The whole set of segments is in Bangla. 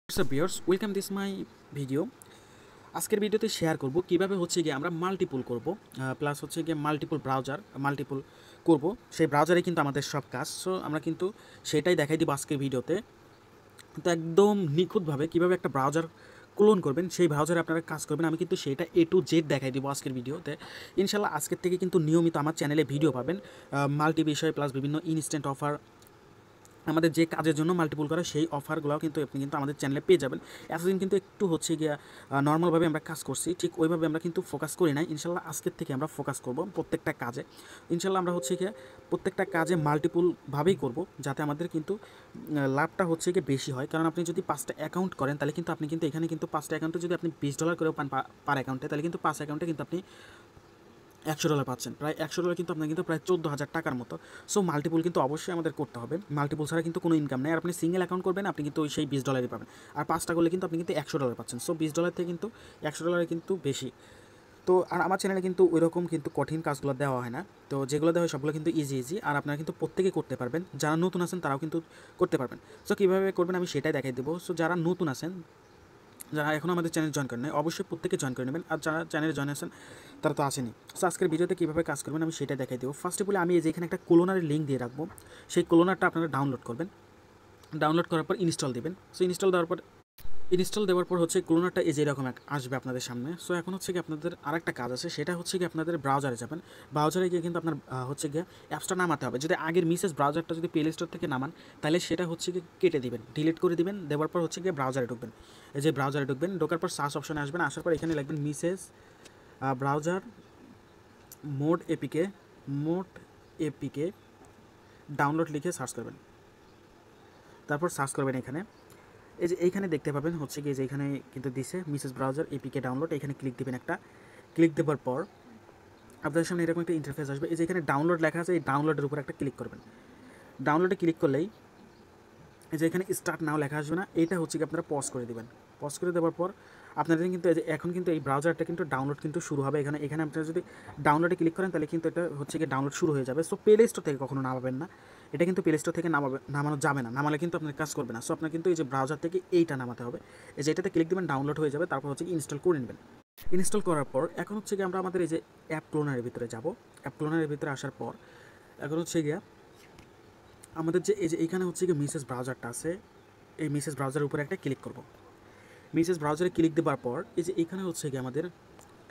What's up viewers, welcome this my video. আজকের ভিডিওতে শেয়ার করব কিভাবে হচ্ছে গিয়ে আমরা মাল্টিপল করব, প্লাস হচ্ছে গিয়ে মাল্টিপল ব্রাউজার মাল্টিপল করব। সেই ব্রাউজারে কিন্তু আমাদের সব কাজ, সো আমরা কিন্তু সেটাই দেখাই দিব আজকের ভিডিওতে। তো একদম নিখুঁতভাবে কীভাবে একটা ব্রাউজার ক্লোন করবেন, সেই ব্রাউজারে আপনারা কাজ করবেন, আমি কিন্তু সেটা A to Z দেখাই দিব আজকের ভিডিওতে। ইনশাল্লাহ আজকের থেকে কিন্তু নিয়মিত আমার চ্যানেলে ভিডিও পাবেন, মাল্টি বিষয় প্লাস বিভিন্ন ইনস্ট্যান্ট অফার, আমাদের যে কাজের জন্য মাল্টিপল করা সেই অফারগুলোও কিন্তু আপনি কিন্তু আমাদের চ্যানেলে পেয়ে যাবেন। এতদিন কিন্তু একটু হচ্ছে গিয়া নর্মালভাবে আমরা কাজ করছি, ঠিক ওইভাবে আমরা কিন্তু ফোকাস করি নাই। ইনশাল্লাহ আজকের থেকে আমরা ফোকাস করব প্রত্যেকটা কাজে। ইনশাল্লাহ আমরা হচ্ছে গিয়ে প্রত্যেকটা কাজে মাল্টিপলভাবেই করব, যাতে আমাদের কিন্তু লাভটা হচ্ছে গিয়ে বেশি হয়। কারণ আপনি যদি 5টা অ্যাকাউন্ট করেন, তাহলে কিন্তু আপনি কিন্তু এখানে কিন্তু 5টা অ্যাকাউন্টে যদি আপনি $20 করেও পান পার অ্যাকাউন্টে, তাহলে কিন্তু 5 অ্যাকাউন্টে কিন্তু আপনি $100 পাচ্ছেন। প্রায় $100 কিন্তু আপনার কিন্তু প্রায় 14,000 টাকার মতো। সো মাল্টিপল কিন্তু অবশ্যই আমাদের করতে হবে। মাল্টিপল ছাড়া কিন্তু কোনো ইনকাম নেই। আর আপনি সিঙ্গেল অ্যাকাউন্ট করবেন, আপনি কিন্তু সেই $20 পাবেন। আর 5টা করলে কিন্তু আপনি কিন্তু $100 পাচ্ছেন। সো $20 থেকে কিন্তু $100 কিন্তু বেশি। তো আর আমার চ্যানেলে কিন্তু ওইরকম কিন্তু কঠিন কাজগুলো দেওয়া হয় না। তো যেগুলো দেওয়া হয় সবগুলো কিন্তু ইজি আর আপনারা কিন্তু প্রত্যেকে করতে পারবেন। যারা নতুন আছেন তারাও কিন্তু করতে পারবেন। সো কীভাবে করবেন আমি সেটাই দেখাই দেবো। সো যারা নতুন আছেন, যারা এখনও আমাদের চ্যানেল জয়েন করেন নাই, অবশ্যই প্রত্যেকে জয়েন করে নেবেন। আর যারা চ্যানেলে জয়েন আছেন তারা তো আসেনি। সো আজকের ভিডিওতে কীভাবে কাজ করবেন আমি সেটা দেখাই দেবো। ফার্স্ট অফ অল আমি এই যে এখানে একটা ক্লোনারের লিঙ্ক দিয়ে রাখবো, সেই ক্লোনারটা আপনারা ডাউনলোড করবেন। ডাউনলোড করার পর ইনস্টল দেবেন। সো ইনস্টল দেওয়ার পর হচ্ছে ক্লোনারটা এই যে এরকম আসবে আপনাদের সামনে। সো এখন হচ্ছে কি আপনাদের আরেকটা কাজ আছে, সেটা হচ্ছে কি আপনাদের ব্রাউজারে যাবেন। ব্রাউজারে গিয়ে কিন্তু আপনার হচ্ছে গিয়ে অ্যাপসটা নামাতে হবে। যদি আগের মিসেস ব্রাউজারটা যদি প্লে স্টোর থেকে নামান, তাহলে সেটা হচ্ছে গিয়ে কেটে দিবেন, ডিলিট করে দিবেন। দেওয়ার পর হচ্ছে গিয়ে ব্রাউজারে ঢুকবেন। এই যে ব্রাউজারে ঢুকবেন, ঢোকার পর সার্চ অপশনে আসবেন। আসার পর এখানে লিখবেন Mrs browser mode APK download লিখে সার্চ করবেন। তারপর সার্চ করবেন এখানে, এই যে এইখানে দেখতে পাবেন হচ্ছে কি যে এখানে কিন্তু দিছে মিসেস ব্রাউজার এপিকে ডাউনলোড। এখানে ক্লিক দেবেন একটা। ক্লিক দেওয়ার পর আপনাদের সামনে এরকম একটা ইন্টারফেস আসবে। এই যে এখানে ডাউনলোড লেখা আছে, এই ডাউনলোডের উপর একটা ক্লিক করবেন। ডাউনলোডে ক্লিক করলেই এই যে এখানে স্টার্ট নাও লেখা আসবে না, এইটা হচ্ছে কি আপনারা পজ করে দেবেন। পজ করে দেওয়ার পর আপনাদের কিন্তু এই যে এখন কিন্তু এই ব্রাউজারটা কিন্তু ডাউনলোড কিন্তু শুরু হবে। এখানে আপনারা যদি ডাউনলোডে ক্লিক করেন, তাহলে কিন্তু এটা হচ্ছে কি ডাউনলোড শুরু হয়ে যাবে। সো প্লে স্টোর থেকে কখনো নামাবেন না, এটা কিন্তু প্লে স্টোর থেকে নামানো যাবে না। নামালে কিন্তু আপনার কাজ করবে না। সো আপনার কিন্তু এই যে ব্রাউজার থেকে এইটা নামাতে হবে। এই যে এটাতে ক্লিক দেবেন, ডাউনলোড হয়ে যাবে। তারপর হচ্ছে কি ইনস্টল করে নেবেন। ইনস্টল করার পর এখন হচ্ছে কি আমরা আমাদের এই যে অ্যাপ ক্লোনারের ভিতরে যাব। অ্যাপ ক্লোনারের ভিতরে আসার পর এখন হচ্ছে গিয়া আমাদের যে এই যে এইখানে হচ্ছে কি মিসেস ব্রাউজারটা আছে, এই মিসেস ব্রাউজারের উপরে একটা ক্লিক করব। মিসেস ব্রাউজারে ক্লিক দেওয়ার পর এই যে এখানে হচ্ছে কি আমাদের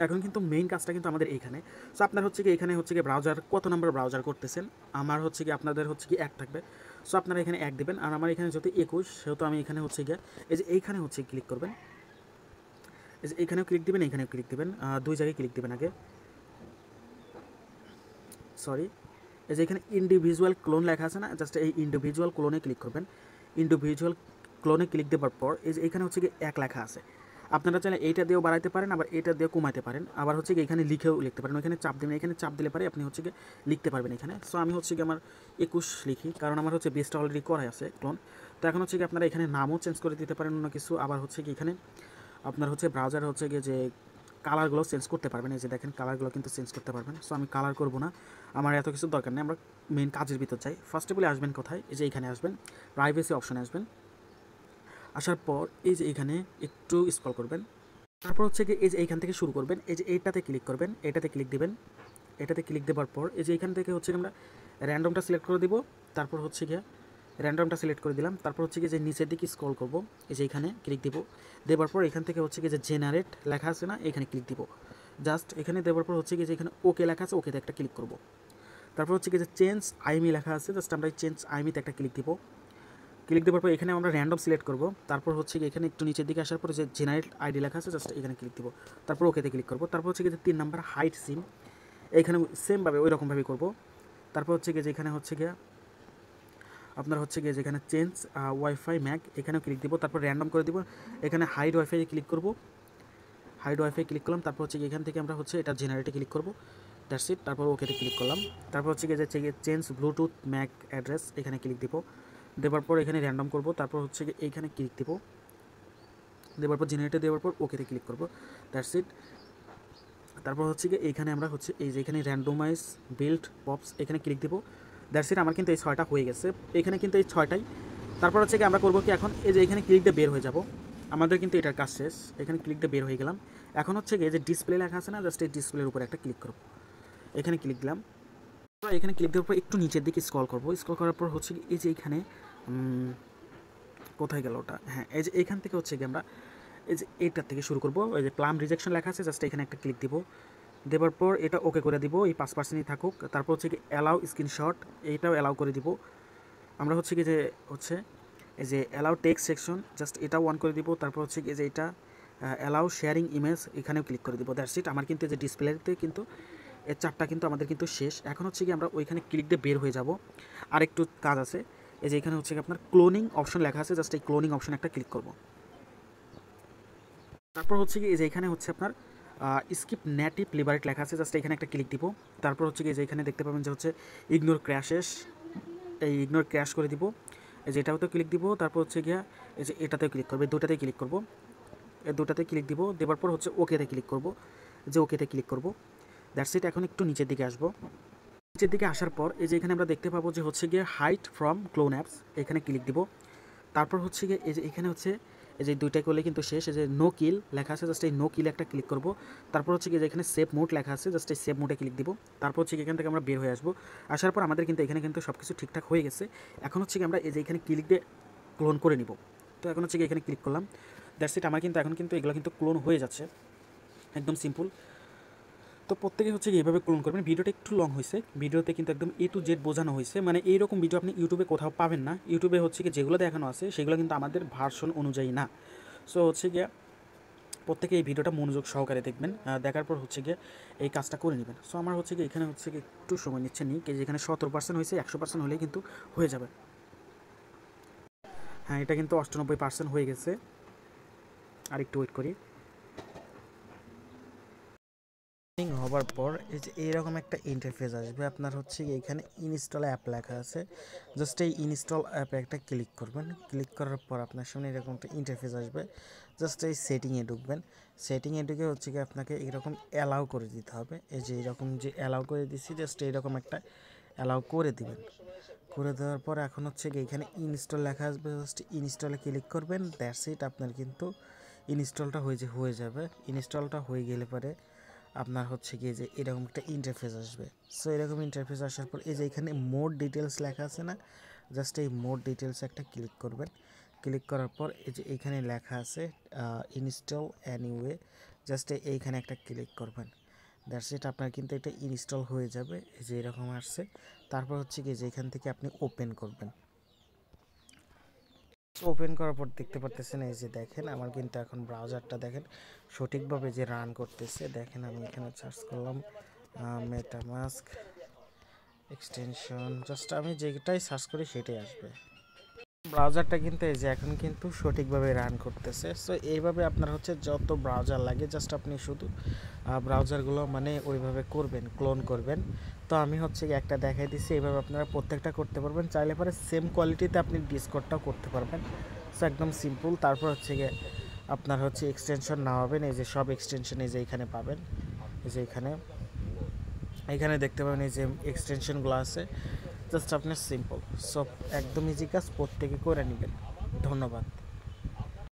এখন কিন্তু মেইন কাজটা কিন্তু আমাদের এইখানে। সো আপনার হচ্ছে কি এখানে হচ্ছে কি ব্রাউজার কত নম্বর ব্রাউজার করতেছেন, আমার হচ্ছে কি আপনাদের হচ্ছে কি 1 থাকবে। সো আপনারা এখানে 1 দেবেন। আর আমার এখানে যেহেতু 21, সেহেতু আমি এখানে হচ্ছে গিয়ে এই যে এইখানে হচ্ছে ক্লিক করবেন। এই যে এইখানেও ক্লিক দেবেন, এইখানেও ক্লিক দেবেন, 2 জায়গায় ক্লিক দেবেন আগে। সরি, এই যে এখানে ইন্ডিভিজুয়াল ক্লোন লেখা আছে না, জাস্ট এই ইন্ডিভিজুয়াল ক্লোনে ক্লিক করবেন। ইন্ডিভিজুয়াল ক্লোনে ক্লিক দেওয়ার পর এই যে এখানে হচ্ছে কি 1 লেখা আছে। আপনারা চাইলে এইটা দিয়েও বাড়াইতে পারেন, আবার এটা দিয়েও কমাইতে পারেন, আবার হচ্ছে কি এখানে লিখেও লিখতে পারেন। ওইখানে চাপ দেবেন, এখানে চাপ দিলে পারে আপনি হচ্ছে কি লিখতে পারবেন এখানে। সো আমি হচ্ছে কি আমার 21 লিখি, কারণ আমার হচ্ছে বেসটা অলরেডি করা আছে ক্লোন। তো এখন হচ্ছে কি আপনারা এখানে নামও চেঞ্জ করে দিতে পারেন অন্য কিছু। আবার হচ্ছে কি এখানে আপনার হচ্ছে ব্রাউজার হচ্ছে গিয়ে যে কালারগুলো চেঞ্জ করতে পারবেন। এই যে দেখেন কালারগুলো কিন্তু চেঞ্জ করতে পারবেন। সো আমি কালার করবো না, আমার এত কিছু দরকার নেই। আমরা মেন কাজের ভিতর চাই। ফার্স্ট অফ অল আসবেন কোথায়, এই যে এইখানে আসবেন, প্রাইভেসি অপশনে আসবেন। আসার পর এই যে এইখানে একটু স্ক্রল করবেন। তারপর হচ্ছে কি এই যে এইখান থেকে শুরু করবেন। এই যে এইটাতে ক্লিক করবেন, এটাতে ক্লিক দিবেন। এটাতে ক্লিক দেওয়ার পর এই যে এইখান থেকে হচ্ছে আমরা র্যান্ডমটা সিলেক্ট করে দিব। তারপর হচ্ছে গিয়ে র্যান্ডমটা সিলেক্ট করে দিলাম। তারপর হচ্ছে কি যে নিচের দিকে স্ক্রল করব, এই যে এখানে ক্লিক দিব। দেওয়ার পর এখান থেকে হচ্ছে কি যে জেনারেট লেখা আছে না, এখানে ক্লিক দিব। জাস্ট এখানে দেওয়ার পর হচ্ছে কি যে এখানে ওকে লেখা আছে, ওকেতে একটা ক্লিক করব। তারপর হচ্ছে কি যে চেঞ্জ আইমি লেখা আছে, জাস্ট আমরা এই চেঞ্জ আইমিতে একটা ক্লিক দিব। ক্লিক দেওয়ার পর এখানে আমরা র্যান্ডম সিলেক্ট করব। তারপর হচ্ছে কি এখানে একটু নিচের দিকে আসার পর যে জেনারেট আইডি লেখা আছে, জাস্ট এখানে ক্লিক দিব। তারপর ওকেতে ক্লিক করব। তারপর হচ্ছে কি যে 3 নাম্বার হাইট সিম, এইখানে সেমভাবে ওই রকমভাবে করব। তারপর হচ্ছে গিয়ে যেখানে হচ্ছে গিয়ে আপনার হচ্ছে গিয়ে যেখানে চেঞ্জ ওয়াইফাই ম্যাক, এখানেও ক্লিক দিব। তারপর র্যান্ডম করে দিব। এখানে হাইড ওয়াইফাই ক্লিক করব। হাইড ওয়াইফাই ক্লিক করলাম। তারপর হচ্ছে এখান থেকে আমরা হচ্ছে এটা জেনারেটে ক্লিক করব। That's it. তারপর ওকেতে ক্লিক করলাম। তারপর হচ্ছে গিয়ে যে চেঞ্জ ব্লুটুথ ম্যাক অ্যাড্রেস, এখানে ক্লিক দিব। দেওয়ার পর এখানে র্যান্ডম করব। তারপর হচ্ছে এইখানে ক্লিক দিব। দেওয়ার পর জেনারেটে দেওয়ার পর ওকেতে ক্লিক করব। That's it. তারপর হচ্ছে কি এইখানে আমরা হচ্ছে এই যে এখানে র্যান্ডোমাইজ বিল্ড পপস, এখানে ক্লিক দিব। That's it. আমার কিন্তু এই 6টা হয়ে গেছে। এখানে কিন্তু এই 6টাই তারপর হচ্ছে কি আমরা করবো কি এখন এই যে এখানে ক্লিক দিয়ে বের হয়ে যাব, আমাদের কিন্তু এটার কাজ শেষ। এখানে ক্লিক দিয়ে বের হয়ে গেলাম। এখন হচ্ছে কি এই যে ডিসপ্লে লেখা আছে না, জাস্ট এই ডিসপ্লের উপরে একটা ক্লিক করব, এখানে ক্লিক দিলাম। তো এখানে ক্লিক দেওয়ার পর একটু নিচের দিকে স্ক্রল করব, স্ক্রল করার পর হচ্ছে এই যে এখানে কোথায় গেল ওটা, হ্যাঁ এই যে এখান থেকে হচ্ছে কি আমরা এই যে এইটার থেকে শুরু করব। এই যে প্লাম রিজেকশন লেখা আছে, জাস্ট এখানে একটা ক্লিক দিব, দেওয়ার পর এটা ওকে করে দিব, এই 5%ই থাকুক। তারপর হচ্ছে কি অ্যালাউ স্ক্রিনশট, এইটাও অ্যালাউ করে দিব। আমরা হচ্ছে কি যে হচ্ছে এই যে অ্যালাউ টেক্সট সেকশন, জাস্ট এটাও অন করে দিব। তারপর হচ্ছে কি যে এটা অ্যালাউ শেয়ারিং ইমেজ, এখানেও ক্লিক করে দিব। That's it. আমার কিন্তু এই যে ডিসপ্লেতে কিন্তু এর চারটা কিন্তু আমাদের কিন্তু শেষ। এখন হচ্ছে কি আমরা ওইখানে ক্লিক দিয়ে বের হয়ে যাব। আর একটু কাজ আছে, এই যে এখানে হচ্ছে কি আপনার ক্লোনিং অপশন লেখা আছে, জাস্ট এই ক্লোনিং অপশন একটা ক্লিক করব। তারপর হচ্ছে কি এই যে এখানে হচ্ছে আপনার স্কিপ নেটিভ লিবারেট লেখা আছে, জাস্ট এখানে একটা ক্লিক দিব। তারপর হচ্ছে কি যে এখানে দেখতে পাবেন যে হচ্ছে ইগনোর ক্র্যাশেস, এই ইগনোর ক্র্যাশ করে দিব। এই যে এটাও তো ক্লিক দিব। তারপর হচ্ছে গিয়া এই যে এটাতেও ক্লিক করবো, এই দুটাতেই ক্লিক করব, এই দুটাতে ক্লিক দিব। দেওয়ার পর হচ্ছে ওকেতে ক্লিক করব, যে ওকেতে ক্লিক করব। That's it. এখন একটু নিচের দিকে আসবো। নিচের দিকে আসার পর এই যে এখানে আমরা দেখতে পাবো যে হচ্ছে গিয়ে হাইড ফ্রম ক্লোন অ্যাপস, এখানে ক্লিক দিব। তারপর হচ্ছে গিয়ে এই যে এখানে হচ্ছে এই যে দুইটা করলে কিন্তু শেষ। এই যে নো কিল লেখা আছে, জাস্ট এই নো কিল একটা ক্লিক করব। তারপর হচ্ছে কি যে এখানে সেভ মোড লেখা আছে, জাস্ট এই সেভ মোডে ক্লিক দিব। তারপর হচ্ছে এখান থেকে আমরা বের হয়ে আসবো। আসার পর আমাদের কিন্তু এখানে কিন্তু সব কিছু ঠিকঠাক হয়ে গেছে। এখন হচ্ছে কি আমরা এই যে এখানে ক্লিক দিয়ে ক্লোন করে নিব। তো এখন হচ্ছে কি এখানে ক্লিক করলাম। That's it. আমার কিন্তু এখন কিন্তু এগুলো কিন্তু ক্লোন হয়ে যাচ্ছে, একদম সিম্পল। তো প্রত্যেকে হচ্ছে কি এভাবে ক্লোন করবেন। ভিডিওটা একটু লং হয়েছে, ভিডিওতে কিন্তু একদম A to Z বোঝানো হয়েছে, মানে এইরকম ভিডিও আপনি ইউটিউবে কোথাও পাবেন না। ইউটিউবে হচ্ছে কি যেগুলো দেখানো আছে সেগুলো কিন্তু আমাদের ভার্সন অনুযায়ী না। সো হচ্ছে গিয়ে প্রত্যেকে এই ভিডিওটা মনোযোগ সহকারে দেখবেন, দেখার পর হচ্ছে গিয়ে এই কাজটা করে নেবেন। সো আমার হচ্ছে কি এখানে হচ্ছে কি একটু সময় নিচ্ছে নিই, যেখানে 17% হয়েছে, 100% হলেই কিন্তু হয়ে যাবে। হ্যাঁ, এটা কিন্তু 98% হয়ে গেছে। আর একটু ওয়েট করি। হবার পর এই যে এইরকম একটা ইন্টারফেস আসবে আপনার। হচ্ছে এখানে ইনস্টল অ্যাপ লেখা আছে, জাস্ট এই ইনস্টল অ্যাপে একটা ক্লিক করবেন। ক্লিক করার পর আপনার সামনে এরকম একটা ইন্টারফেস আসবে। জাস্ট এই সেটিংয়ে ঢুকবেন। সেটিংয়ে ঢুকে হচ্ছে কি আপনাকে এরকম অ্যালাউ করে দিতে হবে। এই যে এরকম যে অ্যালাউ করে দিচ্ছি, জাস্ট এইরকম একটা অ্যালাউ করে দিবেন। করে দেওয়ার পর এখন হচ্ছে কি এখানে ইনস্টল লেখা আসবে, জাস্ট ইনস্টলে ক্লিক করবেন। That's it. আপনার কিন্তু ইনস্টলটা হয়ে যাবে। ইনস্টলটা হয়ে গেলে পরে আপনার হচ্ছে কি যে এরকম একটা ইন্টারফেস আসবে। সো এরকম ইন্টারফেস আসার পর এই যে এখানে মোর ডিটেলস লেখা আছে না, জাস্ট এই মোর ডিটেলস একটা ক্লিক করবেন। ক্লিক করার পর এই যে এইখানে লেখা আছে ইনস্টল অ্যানিওয়ে, জাস্ট এইখানে একটা ক্লিক করবেন। That's it. আপনার কিন্তু এটা ইনস্টল হয়ে যাবে। এই যে এরকম আসছে। তারপর হচ্ছে কি যে এখান থেকে আপনি ওপেন করবেন। ওপেন করার পর দেখতে পারতেছেন এই যে দেখেন আমার কিন্তু এখন ব্রাউজারটা দেখেন সঠিকভাবে যে রান করতেছে। দেখেন আমি এখানে সার্চ করলাম মেটামাস্ক এক্সটেনশন, জাস্ট আমি যেটাই সার্চ করি সেটাই আসবে। ব্রাউজারটা কিন্তু এই যে এখন কিন্তু সঠিকভাবে রান করতেছে। সো এইভাবে আপনার হচ্ছে যত ব্রাউজার লাগে জাস্ট আপনি শুধু ব্রাউজারগুলো মানে ওইভাবে করবেন, ক্লোন করবেন। তো আমি হচ্ছে একটা দেখাই দিচ্ছি, এইভাবে আপনারা প্রত্যেকটা করতে পারবেন। চাইলে পরে সেম কোয়ালিটিতে আপনি ডিসকর্ডটাও করতে পারবেন। সো একদম সিম্পল। তারপর হচ্ছে গিয়ে আপনার হচ্ছে এক্সটেনশন না হবেন, এই যে সব এক্সটেনশন এই যে এখানে পাবেন। এই যে এখানে দেখতে পাবেন এই যে এক্সটেনশনগুলো আছে, জাস্ট আপনার সিম্পল। সব একদম ইজি কাজ, প্রত্যেকে করে নেবেন। ধন্যবাদ।